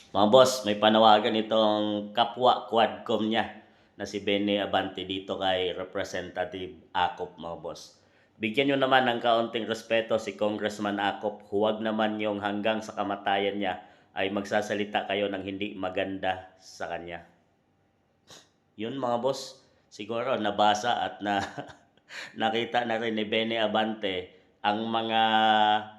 Mga boss, may panawagan itong kapwa Quadcom niya na si Benny Abante dito kay Representative Acop, mga boss. Bigyan nyo naman ng kaunting respeto si Congressman Acop. Huwag naman yung hanggang sa kamatayan niya ay magsasalita kayo ng hindi maganda sa kanya. Yun mga boss, siguro nabasa at nakita na rin ni Benny Abante ang mga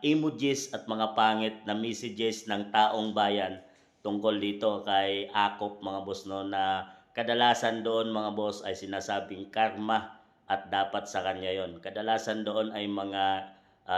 emojis at mga pangit na messages ng taong bayan tungkol dito kay Akop, mga boss, no, na kadalasan doon, mga boss, ay sinasabing karma at dapat sa kanya yon. Kadalasan doon ay mga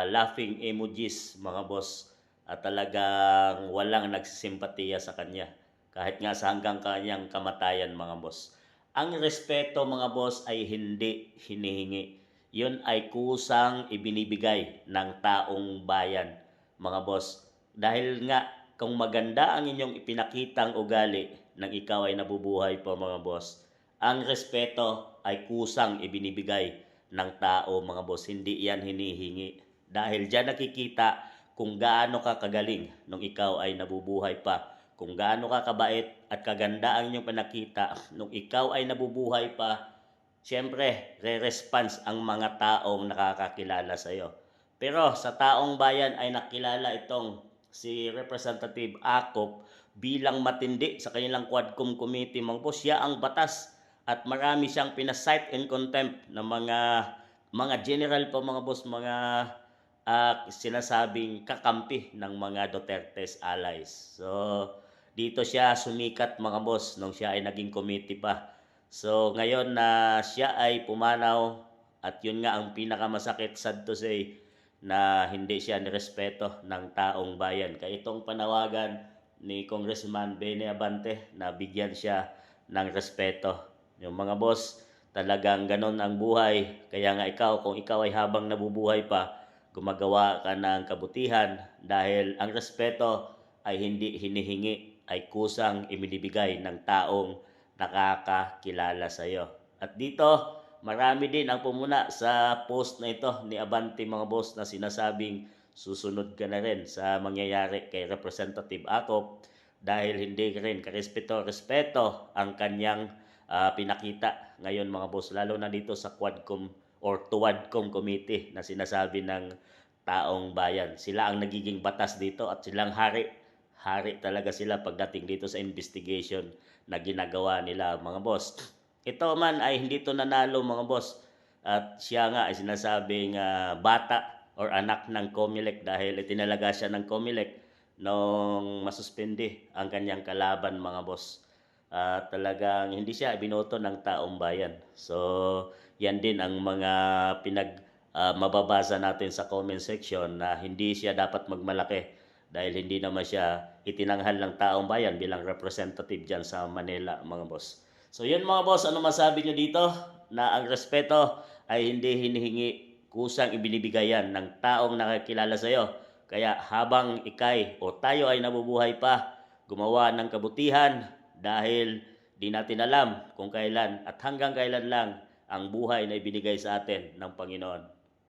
laughing emojis, mga boss, at talagang walang nagsisimpatiya sa kanya kahit nga sa hanggang kanyang kamatayan, mga boss. Ang respeto, mga boss, ay hindi hinihingi. Yun ay kusang ibinibigay ng taong bayan, mga boss. Dahil nga, kung maganda ang inyong ipinakitang ugali nang ikaw ay nabubuhay po, mga boss, ang respeto ay kusang ibinibigay ng tao, mga boss. Hindi yan hinihingi. Dahil dyan nakikita kung gaano ka kagaling nung ikaw ay nabubuhay pa, kung gaano ka kabait at kaganda ang inyong pinakita nung ikaw ay nabubuhay pa. Siyempre, re-response ang mga taong nakakakilala sa iyo. Pero sa taong bayan ay nakilala itong si Representative Acop bilang matindi sa kanilang Quadcom Committee. Mga boss, siya ang batas at marami siyang pinasight in contempt ng mga general po, mga boss, mga sinasabing kakampi ng mga Duterte's allies. So, dito siya sumikat, mga boss, nung siya ay naging committee pa. So, ngayon na siya ay pumanaw, at yun nga ang pinakamasakit, sad to say, na hindi siya nirespeto ng taong bayan. Kaya itong panawagan ni Congressman Benny Abante na bigyan siya ng respeto. Yung mga boss, talagang ganon ang buhay. Kaya nga ikaw, kung ikaw ay habang nabubuhay pa, gumagawa ka ng kabutihan dahil ang respeto ay hindi hinihingi, ay kusang ibinibigay ng taong nakakakilala sa iyo. At dito, marami din ang pumuna sa post na ito ni Abante, mga boss, na sinasabing susunod ka na rin sa mangyayari kay Representative Acop dahil hindi rin karespeto ang kanyang pinakita ngayon, mga boss, lalo na dito sa Quadcom or Tuwadcom Committee na sinasabi ng taong bayan. Sila ang nagiging batas dito at silang hari. Hari talaga sila pagdating dito sa investigation na ginagawa nila, mga boss. Ito man ay hindi to nanalo, mga boss. At siya nga ay sinasabing bata or anak ng Comelec dahil itinalaga siya ng Comelec nung masuspindi ang kanyang kalaban, mga boss. Talagang hindi siya binoto ng taong bayan. So, yan din ang mga mababasa natin sa comment section na hindi siya dapat magmalaki dahil hindi naman siya itinanghal ng taong bayan bilang representative dyan sa Manila, mga boss. So yun, mga boss, ano masabi nyo dito na ang respeto ay hindi hinihingi, kusang ibinibigay yan ng taong nakakilala sa iyo. Kaya habang ikay o tayo ay nabubuhay pa, gumawa ng kabutihan dahil di natin alam kung kailan at hanggang kailan lang ang buhay na ibinigay sa atin ng Panginoon.